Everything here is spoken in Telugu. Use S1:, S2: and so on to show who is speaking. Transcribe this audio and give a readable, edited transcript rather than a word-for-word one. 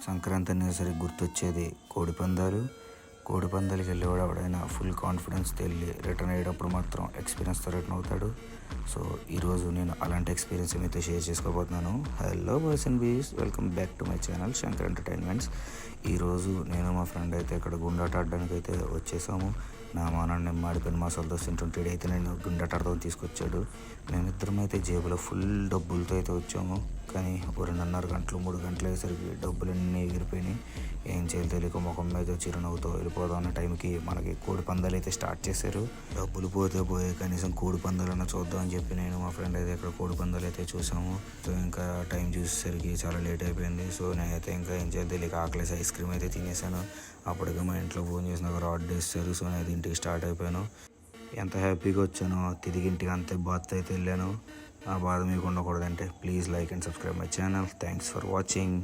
S1: సంక్రాంతి అనేసరికి గుర్తొచ్చేది కోడిపందాలు. కోడిపందాలకి వెళ్ళేవాడు ఎవడైనా ఫుల్ కాన్ఫిడెన్స్తో వెళ్ళి రిటర్న్ అయ్యేటప్పుడు మాత్రం ఎక్స్పీరియన్స్తో రిటర్న్ అవుతాడు. సో ఈరోజు నేను అలాంటి ఎక్స్పీరియన్స్ మీతో షేర్ చేసుకోబోతున్నాను. హలో బాయ్స్ అండ్ బీస్, welcome back to my channel Shankar entertainments. ఈరోజు నేను మా ఫ్రెండ్ అయితే ఇక్కడ గుండాట ఆడడానికి అయితే వచ్చేసాము. నా మానాన్ని మాడిపోయిన మసాలాతో తింటుంటే అయితే నేను గుండాట ఆడదాం తీసుకొచ్చాడు. మేమిద్దరం అయితే జేబులో ఫుల్ డబ్బులతో అయితే వచ్చాము. కానీ 2.5 గంటలు 3 గంటలు అయ్యేసరికి డబ్బులన్నీ ఎగిరిపోయినాయి. ఏం చేయాలి తెలియక ముఖం మీద చిరునవ్వుతో వెళ్ళిపోదాం అన్న టైంకి మనకి కోడి పందాలు అయితే స్టార్ట్ చేశారు. డబ్బులు పోతే పోయే, కనీసం కోడి పందాలన్నా చూద్దాం అని చెప్పి నేను మా ఫ్రెండ్ అయితే ఇక్కడ కోడి పందాలు అయితే చూసాము. సో ఇంకా టైం చూసేసరికి చాలా లేట్ అయిపోయింది. సో నేనైతే ఇంకా ఏం చేయాలి తెలియక ఆకలేసి ఐస్ క్రీమ్ అయితే తినేసాను. అప్పటికే మా ఇంట్లో ఫోన్ చేసి నాకు రాడ్ వేస్తారు. సో నేను ఇంటికి స్టార్ట్ అయిపోయాను. ఎంత హ్యాపీగా వచ్చానో తిరిగి ఇంటికి అంతే బాధ అయితే వెళ్ళాను. ఆ బాధ మీకు ఉండకూడదంటే please like and subscribe my channel. Thanks for watching.